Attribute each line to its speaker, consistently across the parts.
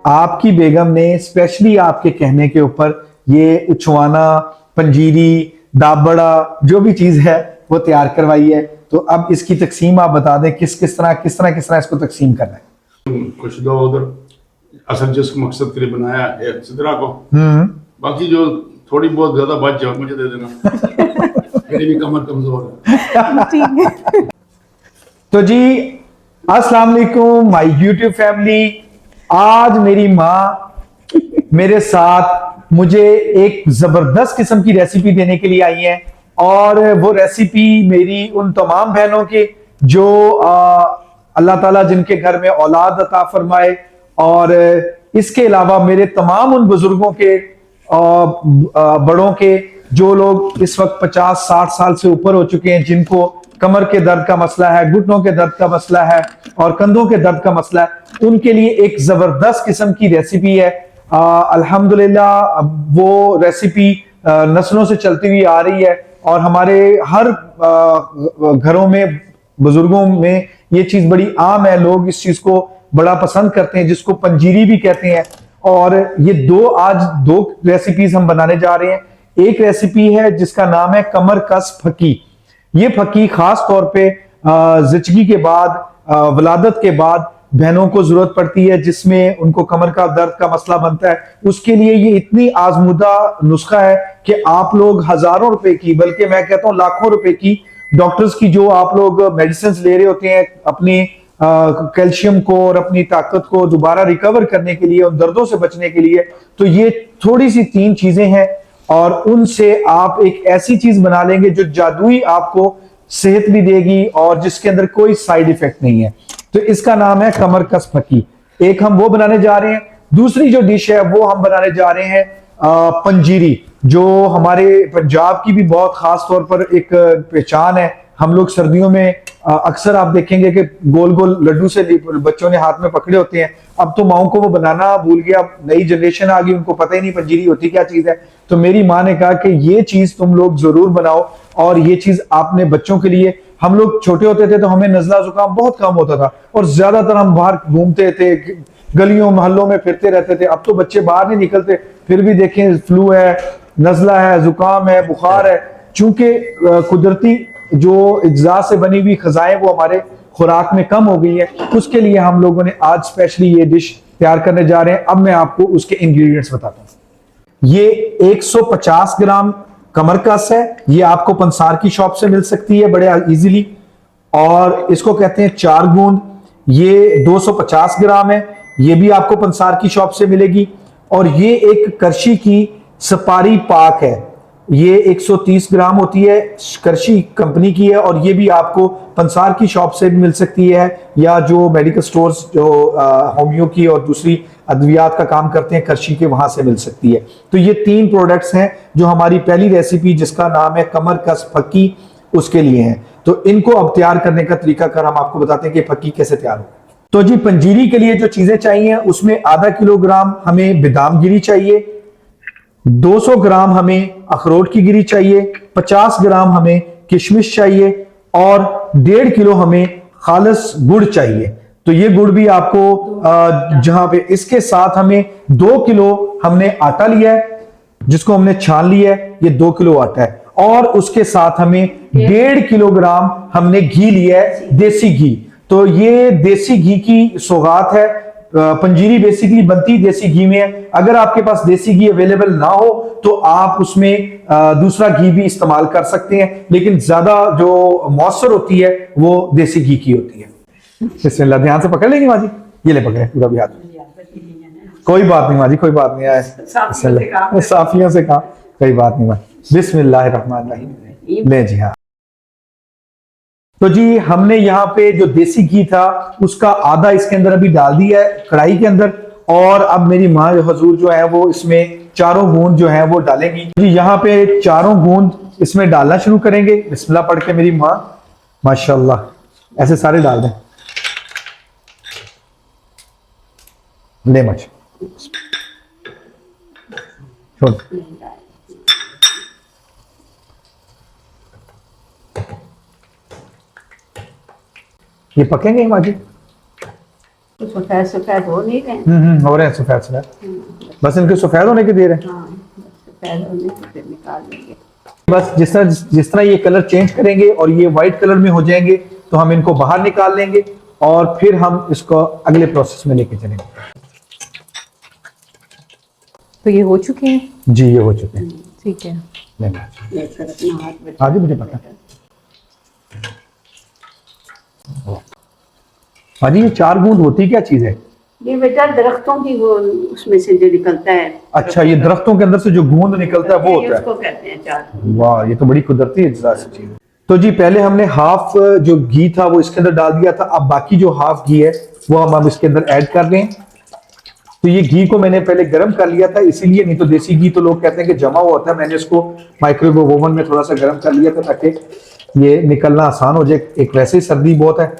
Speaker 1: आपकी बेगम ने स्पेशली आपके कहने के ऊपर ये उछवाना, पंजीरी, दाबड़ा जो भी चीज है वो तैयार करवाई है। तो अब इसकी तकसीम आप बता दें, किस तरह इसको तकसीम करना है।
Speaker 2: कुछ दो उधर असल जिस मकसद के लिए बनाया है सिदरा को, बाकी जो थोड़ी बहुत ज्यादा बच जाओ मुझे दे देना। मेरी भी कमर कमजोर है।
Speaker 1: तो जी अस्सलाम वालेकुम माय यूट्यूब फैमिली। आज मेरी माँ मेरे साथ मुझे एक जबरदस्त किस्म की रेसिपी देने के लिए आई है, और वो रेसिपी मेरी उन तमाम बहनों के जो अल्लाह ताला जिनके घर में औलाद अता फरमाए, और इसके अलावा मेरे तमाम उन बुजुर्गों के बड़ों के जो लोग इस वक्त 50-60 साल से ऊपर हो चुके हैं, जिनको कमर के दर्द का मसला है, घुटनों के दर्द का मसला है और कंधों के दर्द का मसला है, उनके लिए एक जबरदस्त किस्म की रेसिपी है। अल्हम्दुलिल्लाह वो रेसिपी नस्लों से चलती हुई आ रही है, और हमारे हर घरों में, बुजुर्गों में ये चीज बड़ी आम है। लोग इस चीज को बड़ा पसंद करते हैं, जिसको पंजीरी भी कहते हैं। और ये आज दो रेसिपीज हम बनाने जा रहे हैं। एक रेसिपी है जिसका नाम है कमर कस फकी। ये फकी खास तौर पे जिचगी के बाद, वलादत के बाद बहनों को जरूरत पड़ती है, जिसमें उनको कमर का दर्द का मसला बनता है। उसके लिए ये इतनी आजमुदा नुस्खा है कि आप लोग हजारों रुपए की, बल्कि मैं कहता हूं लाखों रुपए की डॉक्टर्स की जो आप लोग मेडिसिन ले रहे होते हैं अपनी कैल्शियम को और अपनी ताकत को दोबारा रिकवर करने के लिए, उन दर्दों से बचने के लिए, तो ये थोड़ी सी 3 चीजें हैं, और उनसे आप एक ऐसी चीज बना लेंगे जो जादुई आपको सेहत भी देगी और जिसके अंदर कोई साइड इफेक्ट नहीं है। तो इसका नाम है कमर कस फकी। एक हम वो बनाने जा रहे हैं। दूसरी जो डिश है वो हम बनाने जा रहे हैं पंजीरी, जो हमारे पंजाब की भी बहुत खास तौर पर एक पहचान है। हम लोग सर्दियों में अक्सर आप देखेंगे कि गोल गोल लड्डू से बच्चों ने हाथ में पकड़े होते हैं। अब तो माओ को वो बनाना भूल गया, नई जनरेशन आ गई, उनको पता ही नहीं पंजीरी होती क्या चीज है। तो मेरी माँ ने कहा कि ये चीज तुम लोग जरूर बनाओ, और ये चीज आपने बच्चों के लिए। हम लोग छोटे होते थे तो हमें नजला जुकाम बहुत कम होता था, और ज्यादातर हम बाहर घूमते थे, गलियों मोहल्लों में फिरते रहते थे। अब तो बच्चे बाहर नहीं निकलते, फिर भी देखें फ्लू है, नजला है, जुकाम है, बुखार है। चूंकि कुदरती जो अज्जा से बनी हुई खजाएं वो हमारे खुराक में कम हो गई है, उसके लिए हम लोगों ने आज स्पेशली ये डिश तैयार करने जा रहे हैं। अब मैं आपको उसके इंग्रेडिएंट्स बताता हूं। ये 150 ग्राम कमर कस है। ये आपको पंसार की शॉप से मिल सकती है बड़े इजीली, और इसको कहते हैं 4 गूंद। ये 250 ग्राम है, ये भी आपको पंसार की शॉप से मिलेगी। और ये एक करशी की सपारी पाक है, ये 130 ग्राम होती है, करशी कंपनी की है, और ये भी आपको पंसार की शॉप से भी मिल सकती है, या जो मेडिकल स्टोर्स जो होम्यो की और दूसरी अद्वियात का काम करते हैं करशी के, वहां से मिल सकती है। तो ये 3 प्रोडक्ट्स हैं जो हमारी पहली रेसिपी जिसका नाम है कमर कस फकी उसके लिए हैं। तो इनको अब तैयार करने का तरीका कर हम आपको बताते हैं कि फकी कैसे तैयार हो। तो जी पंजीरी के लिए जो चीजें चाहिए, उसमें आधा किलोग्राम हमें बादाम गिरी चाहिए, 200 ग्राम हमें अखरोट की गिरी चाहिए, 50 ग्राम हमें किशमिश चाहिए, और 1.5 किलो हमें खालस गुड़ चाहिए। तो ये गुड़ भी आपको जहां पे, इसके साथ हमें 2 किलो हमने आटा लिया है जिसको हमने छान लिया है, ये 2 किलो आटा है। और उसके साथ हमें 1.5 किलोग्राम हमने घी लिया है, देसी घी। तो ये देसी घी की सौगात है। पंजीरी बेसिकली बनती देसी घी में है। अगर आपके पास देसी घी अवेलेबल ना हो तो आप उसमें दूसरा घी भी इस्तेमाल कर सकते हैं, लेकिन ज्यादा जो मौसर होती है वो देसी घी की होती है। बिस्मिल्लाह, ध्यान से पकड़ लेंगे माँ जी, ये ले पकड़े पूरा भी हाथ। कोई बात नहीं माँ जी, कोई बात नहीं आए, साफियों से कहा, कोई बात नहीं माँ। बिस्मिल्लाहिर्रहमानिर्रहीम, ले जी हाँ। तो जी हमने यहाँ पे जो देसी घी था उसका आधा इसके अंदर अभी डाल दिया है कढ़ाई के अंदर, और अब मेरी माँ हजूर जो है वो इसमें 4 बूंद जो है वो डालेंगी। जी यहाँ पे 4 बूंद इसमें डालना शुरू करेंगे। बिस्मिल्लाह पढ़ के मेरी माँ, माशाल्लाह, ऐसे सारे डाल दें। ले मच छोड़, ये पकेंगे माँ जी।
Speaker 3: तो सफेद सफेद हो नहीं रहे।
Speaker 1: हो रहे हैं सफेद सफेद, बस इनके सफेद होने के दे रहे हैं।
Speaker 3: हाँ, सफेद होने से फिर निकाल लेंगे।
Speaker 1: बस जिस तरह ये कलर चेंज करेंगे और ये व्हाइट कलर में हो जाएंगे तो हम इनको बाहर निकाल लेंगे और फिर हम इसको अगले प्रोसेस में लेके चलेंगे।
Speaker 4: तो ये हो चुके हैं?
Speaker 1: जी ये हो चुके हैं।
Speaker 4: ठीक है,
Speaker 1: लेना
Speaker 3: ये फिर अपना हाथ में
Speaker 1: आगे मुझे पता है। हाजी ये 4 बूंद होती क्या चीज है?
Speaker 3: ये बेटा दरख्तों की वो उसमें से जो निकलता है।
Speaker 1: अच्छा ये दरख्तों के अंदर से जो गूंद निकलता है वो होता है।
Speaker 3: उसको कहते हैं चार।
Speaker 1: वाह ये तो बड़ी कुदरती चीज है। तो जी पहले हमने हाफ जो घी था वो इसके अंदर डाल दिया था, अब बाकी जो हाफ घी है वो हम इसके अंदर ऐड कर रहे हैं। तो ये घी को मैंने पहले गर्म कर लिया था इसीलिए, नहीं तो देसी घी तो लोग कहते हैं कि जमा हुआ होता है। मैंने इसको माइक्रोवेव ओवन में थोड़ा सा गर्म कर लिया था ताकि ये निकलना आसान हो जाए। एक वैसे ही सर्दी बहुत है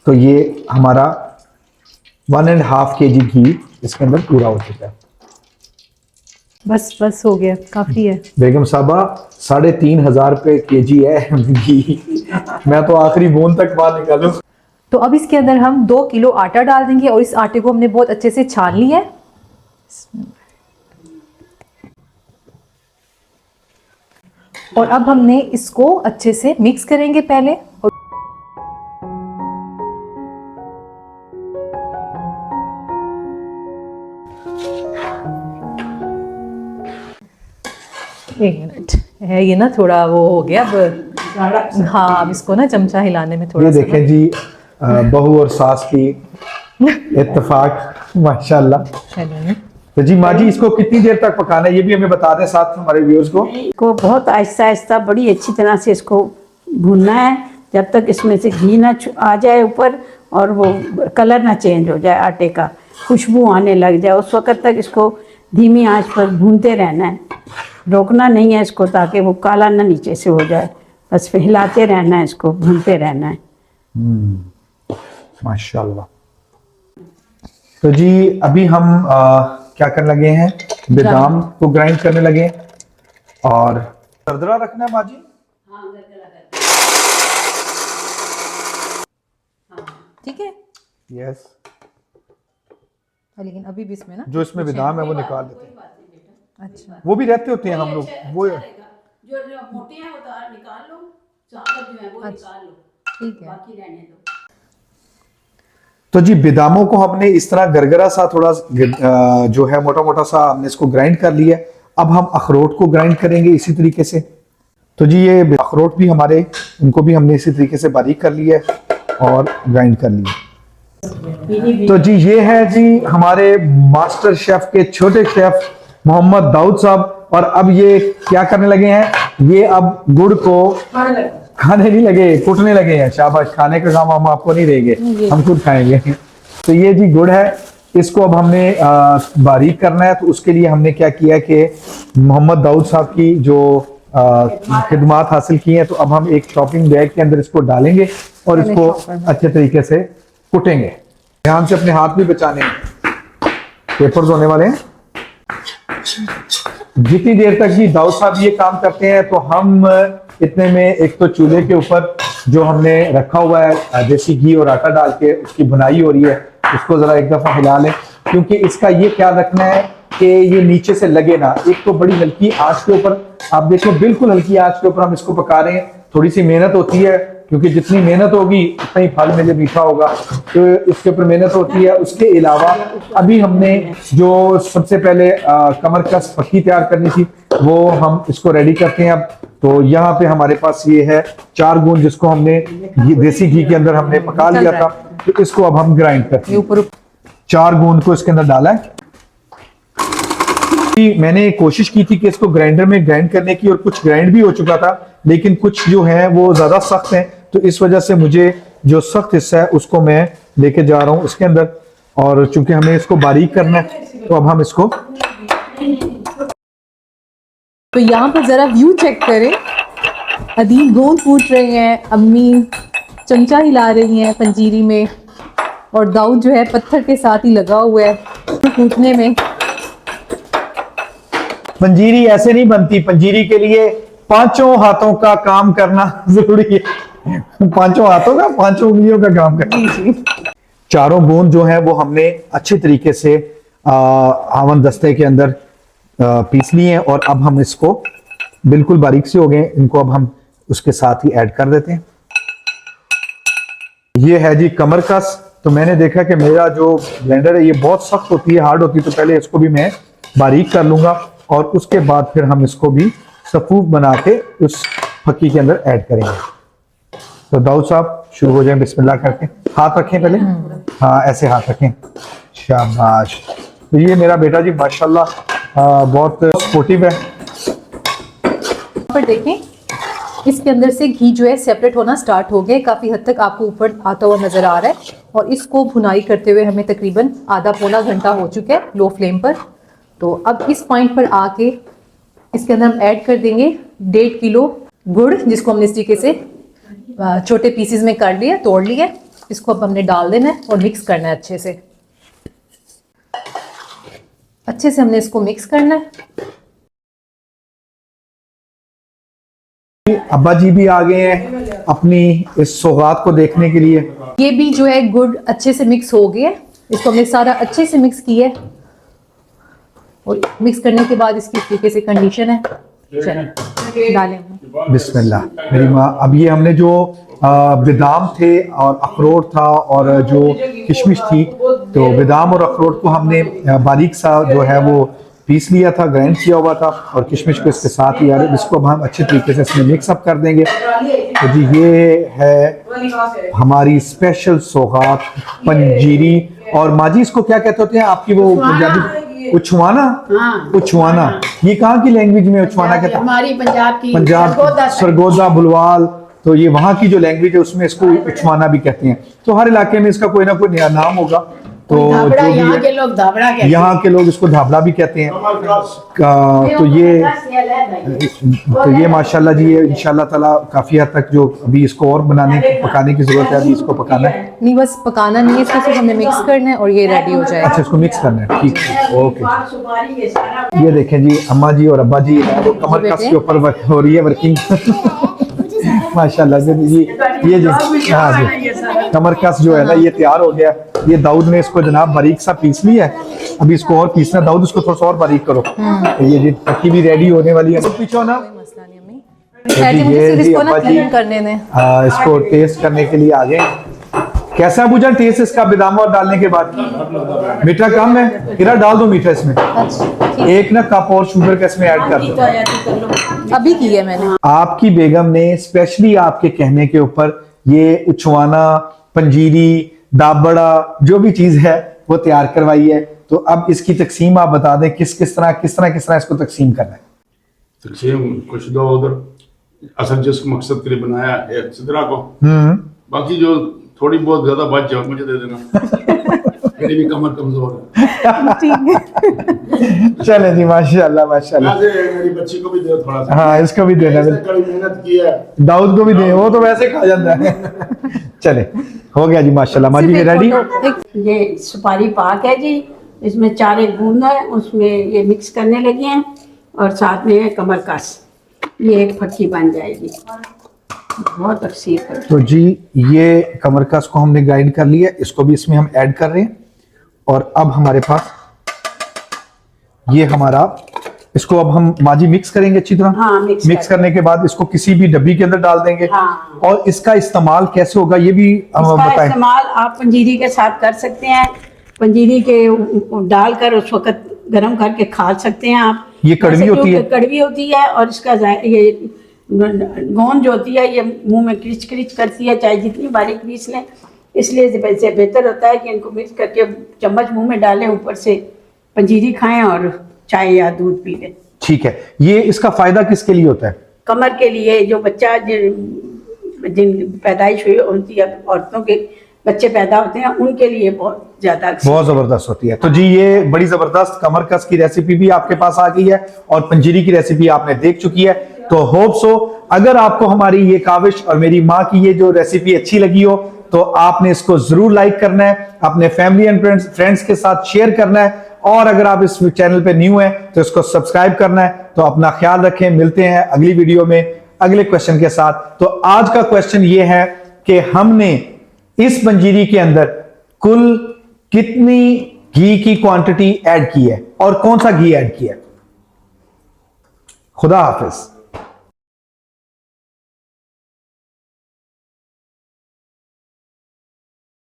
Speaker 1: तो ये हमारा 1.5 kg घी इसके अंदर पूरा हो चुका है।
Speaker 4: बस बस हो गया, काफी है।
Speaker 1: बेगम साहबा 3,500 रुपए kg है घी। मैं तो आखिरी बूंद तक बाहर निकालूं।
Speaker 4: तो अब इसके अंदर हम 2 किलो आटा डाल देंगे और इस आटे को हमने बहुत अच्छे से छान लिया है। और अब हमने इसको अच्छे से मिक्स करेंगे पहले। और एक मिनट है, ये ना थोड़ा वो हो गया अब। हाँ अब इसको ना चमचा हिलाने में थोड़ा
Speaker 1: ये
Speaker 4: सा
Speaker 1: देखें जी बहू और सास की इत्तेफाक माशाल्लाह।
Speaker 4: चलिए।
Speaker 1: तो जी माँ जी इसको कितनी देर तक पकाना है ये भी हमें बता दें साथ हमारे व्यूअर्स को।
Speaker 3: को बहुत आहिस्ता आहिस्ता बड़ी अच्छी तरह से इसको भूनना है जब तक इसमें से घी ना आ जाए ऊपर और वो कलर ना चेंज हो जाए, आटे का खुशबू आने लग जाए। उस वक़्त तक इसको धीमी आंच पर भूनते रहना है, रोकना नहीं है इसको ताकि वो काला ना नीचे से हो जाए। बस हिलाते रहना है, इसको भूनते रहना है।
Speaker 1: माशाल्लाह। तो जी अभी हम क्या करने लगे हैं, बादाम को ग्राइंड करने लगे हैं। और दरदरा रखना है माँ जी?
Speaker 4: ठीक है।
Speaker 1: यस।
Speaker 4: लेकिन अभी भी इसमें ना
Speaker 1: जो इसमें बादाम है वो निकाल देते हैं।
Speaker 4: अच्छा
Speaker 1: वो भी रहते होते हैं हम लोग वो।
Speaker 3: जो मोटे हैं वो तो निकाल लो, चावल जो है वो निकाल लो,
Speaker 4: ठीक है।
Speaker 3: बाकी रहने दो।
Speaker 1: तो जी बादामों को हमने इस तरह गरगरा सा थोड़ा जो है मोटा मोटा सा हमने इसको ग्राइंड कर लिया। अब हम अखरोट को ग्राइंड करेंगे इसी तरीके से। तो जी ये अखरोट भी हमारे, इनको भी हमने इसी तरीके से बारीक कर लिया और ग्राइंड कर लिया। तो जी ये है जी हमारे मास्टर शेफ के छोटे शेफ मोहम्मद दाऊद साहब। और अब ये क्या करने लगे हैं, ये अब गुड़ को खाने नहीं लगे, कुटने लगे हैं। शाबाश, खाने का काम हम आपको नहीं देंगे, हम खुद खाएंगे। तो ये जी गुड़ है, इसको अब हमने बारीक करना है। तो उसके लिए हमने क्या किया कि मोहम्मद दाऊद साहब की जो खिदमात हासिल की हैं, तो अब हम एक चॉपिंग बैग के अंदर इसको डालेंगे और इसको अच्छे तरीके से कुटेंगे। ध्यान से अपने हाथ भी बचाने हैं, पेपर्स होने वाले हैं। जितनी देर तक जी दाऊद साहब ये काम करते हैं तो हम इतने में एक तो चूल्हे के ऊपर जो हमने रखा हुआ है देसी घी और आटा डाल के उसकी भुनाई हो रही है, उसको जरा एक दफा हिला लें। क्योंकि इसका ये ख्याल रखना है कि ये नीचे से लगे ना। एक तो बड़ी हल्की आंच के ऊपर, आप देखो बिल्कुल हल्की आंच के ऊपर हम इसको पका रहे हैं। थोड़ी सी मेहनत होती है क्योंकि जितनी मेहनत होगी उतना ही फल में जब मीठा होगा, तो इसके ऊपर मेहनत होती है। उसके अलावा अभी हमने जो सबसे पहले कमर कस पक्की तैयार करनी थी वो हम इसको रेडी करते हैं। अब तो यहाँ पे हमारे पास ये है 4 गूंद जिसको हमने देसी घी के अंदर हमने पका लिया था। तो इसको अब हम ग्राइंड करते हैं। 4 गूंद को इसके अंदर डाला है। मैंने कोशिश की थी कि इसको ग्राइंडर में ग्राइंड करने की और कुछ ग्राइंड भी हो चुका था, लेकिन कुछ जो है वो ज्यादा सख्त हैं। तो इस वजह से मुझे जो सख्त हिस्सा है उसको मैं लेके जा रहा हूं इसके अंदर। और चूंकि हमें इसको बारीक करना है तो अब हम इसको,
Speaker 4: तो यहाँ पर जरा व्यू चेक करें। अदील गोंद कूट रहे हैं, अम्मी चमचा हिला रही हैं पंजीरी में, और दाऊद जो है पत्थर के साथ ही लगा हुआ है कूटने में।
Speaker 1: पंजीरी ऐसे नहीं बनती, पंजीरी के लिए 5 हाथों का काम करना जरूरी है। 5 हाथों का, 5 उंगलियों का काम करना। चारों बूंद जो है वो हमने अच्छे तरीके से आवन दस्ते के अंदर पीस लिए हैं और अब हम इसको बिल्कुल बारीक से हो गए, इनको अब हम उसके साथ ही ऐड कर देते हैं। ये है जी कमर कस। तो मैंने देखा कि मेरा जो ब्लेंडर है ये बहुत सख्त होती है, हार्ड होती है, तो पहले इसको भी मैं बारीक कर लूंगा और उसके बाद फिर हम इसको भी सफूफ बना के उस फक्की के अंदर ऐड करेंगे। तो दाऊद साहब शुरू हो जाए बिस्मिल्लाह करके। हाथ रखें पहले, हाँ ऐसे हाथ रखें, शाबाश। तो ये मेरा बेटा जी माशाल्लाह बहुत सपोर्टिव है।
Speaker 4: पर देखें इसके अंदर से घी जो है सेपरेट होना स्टार्ट हो गया, काफ़ी हद तक आपको ऊपर आता हुआ नज़र आ रहा है। और इसको भुनाई करते हुए हमें तकरीबन आधा पौना घंटा हो चुका है लो फ्लेम पर। तो अब इस पॉइंट पर आके इसके अंदर हम ऐड कर देंगे 1.5 किलो गुड़, जिसको हमने इस तरीके से छोटे पीसेस में कर लिया, तोड़ लिया। इसको अब हमने डाल देना है और मिक्स करना है अच्छे से। अच्छे से हमने इसको मिक्स करना है।
Speaker 1: अब्बा जी भी आ गए हैं अपनी इस सौगात को देखने के लिए।
Speaker 4: ये भी जो है गुड़ अच्छे से मिक्स हो गया है, इसको हमने सारा अच्छे से मिक्स किया है। और मिक्स करने के बाद इसकी इस तरीके से कंडीशन है, चलें डालें
Speaker 1: बिस्मिल्लाह। मेरी माँ, अब ये हमने जो बादाम थे और अखरोट था और जो किशमिश थी, तो बादाम और अखरोट को हमने बारीक सा जो है वो पीस लिया था, ग्राइंड किया हुआ था, और किशमिश को इसके साथ ही इसको हम अच्छे तरीके से इसमें मिक्स अप कर देंगे। तो जी ये है हमारी स्पेशल सौगात पंजीरी। और माजी इसको क्या कहते होते हैं आपकी वो पंजाबी? उछवाना। उछवाना ये कहाँ की लैंग्वेज में उछवाना कहते हैं?
Speaker 3: हमारी पंजाब की,
Speaker 1: पंजाब सरगोदा बुलवाल, तो ये वहाँ की जो लैंग्वेज है उसमें इसको उछवाना भी कहते हैं। तो हर इलाके में इसका कोई ना कोई नया नाम होगा। तो जो भी
Speaker 3: यहाँ के लोग धाबड़ा कहते हैं,
Speaker 1: यहाँ के लोग इसको धाबला भी कहते हैं। तो ये माशाल्लाह जी, ये इंशाल्लाह ताला काफी हद तक जो अभी इसको और पकाने की जरूरत है, अभी इसको पकाना है।
Speaker 4: नहीं, बस पकाना नहीं है, इसको सिर्फ हमने मिक्स करना है और ये रेडी हो जाएगा।
Speaker 1: अच्छा, इसको मिक्स करना है, ठीक है, ओके। ये देखें जी, अम्मा जी और अब्बा जी वो कमर कस के ऊपर वर्क हो रही है, वर्किंग माशाल्लाह जी। ये जो हाँ जी कमर कस जो है ना ये तैयार हो गया। ये दाऊद ने इसको जनाब बारीक सा पीस लिया है, अभी इसको और पीसना। दाऊद इसको थोड़ा सा और बारीक करो। तो ये जी पक्की भी रेडी होने वाली है। पीछो ना,
Speaker 4: मसला नहीं अम्मी,
Speaker 1: ये जी
Speaker 4: इसको ना
Speaker 1: अब्बा जी
Speaker 4: क्लीन करने दें।
Speaker 1: इसको टेस्ट करने के लिए आ गए। कैसा है बुझा टेस्ट इसका बादाम और डालने के बाद? मीठा कम है, इरा डाल दो मीठा इसमें।
Speaker 4: अच्छा,
Speaker 1: एक ना कप और शुगर का इसमें ऐड कर दो।
Speaker 4: अभी की है मैंने।
Speaker 1: आपकी बेगम ने स्पेशली आपके कहने के ऊपर ये उछवाना, पंजीरी, दाबड़ा जो भी चीज है वो तैयार करवाई है। तो अब इसकी तकसीम आप बता दें, किस तरह इसको तकसीम करना है?
Speaker 2: तकसीम कुछ दो उधर, असल जिस मकसद के लिए बनाया है सिदरा को, बाकी जो थोड़ी बहुत ज्यादा बच जाओ मुझे दे देना। मेरी भी कमर कमजोर है।
Speaker 1: चले जी, माशाल्लाह माशाल्लाह।
Speaker 2: मेरी बच्ची को भी दे थोड़ा सा।
Speaker 1: हाँ, इसको भी देना,
Speaker 2: कड़ी मेहनत की है।
Speaker 1: दाऊद को भी दे, वो तो वैसे खा जाता है। चले, हो गया जी माशाल्लाह। माजी रेडी?
Speaker 3: ये सुपारी पाक है जी, इसमें 4 एक बूंद है, उसमें ये मिक्स करने लगे हैं और साथ में है कमर कस। ये एक फक्की बन जाएगी, बहुत अच्छी है।
Speaker 1: तो जी ये कमर कस को हमने ग्राइंड कर लिया, इसको भी इसमें हम ऐड कर रहे हैं। और अब हमारे पास ये हमारा, इसको अब हम माजी मिक्स करेंगे अच्छी तरह।
Speaker 3: हाँ,
Speaker 1: मिक्स करने के बाद इसको किसी भी डब्बी के अंदर डाल देंगे।
Speaker 3: हाँ।
Speaker 1: और इसका इस्तेमाल कैसे होगा ये भी
Speaker 3: इसका
Speaker 1: बताएं।
Speaker 3: इस्तेमाल आप पंजीरी के साथ कर सकते हैं, पंजीरी के डालकर उस वक्त गर्म करके खा सकते हैं आप।
Speaker 1: ये कड़वी होती है?
Speaker 3: कड़वी होती है और इसका ये गोंद जो होती है ये मुंह में क्रिच क्रिच करती है, चाहे जितनी बारीक पीस लें। इसलिए वैसे बेहतर होता है कि इनको मिक्स करके चम्मच मुंह में डालें, ऊपर से पंजीरी खाएं और चाय या दूध पी लें।
Speaker 1: ठीक है, ये इसका फायदा किसके लिए होता है?
Speaker 3: कमर के लिए, जो बच्चा जिन पैदाइश हुई होती है, औरतों के बच्चे पैदा होते हैं, उनके लिए बहुत ज्यादा
Speaker 1: बहुत जबरदस्त होती है। तो जी ये बड़ी जबरदस्त कमर कस की रेसिपी भी आपके पास आ गई है और पंजीरी की रेसिपी आपने देख चुकी है। तो होप सो अगर आपको हमारी ये काविश और मेरी माँ की ये जो रेसिपी अच्छी लगी हो तो आपने इसको जरूर लाइक करना है, अपने फैमिली एंड फ्रेंड्स के साथ शेयर करना है, और अगर आप इस चैनल पे न्यू हैं तो इसको सब्सक्राइब करना है। तो अपना ख्याल रखें, मिलते हैं अगली वीडियो में अगले क्वेश्चन के साथ। तो आज का क्वेश्चन ये है कि हमने इस पंजीरी के अंदर कुल कितनी घी की क्वांटिटी ऐड की है और कौन सा घी ऐड किया है। खुदा हाफिज।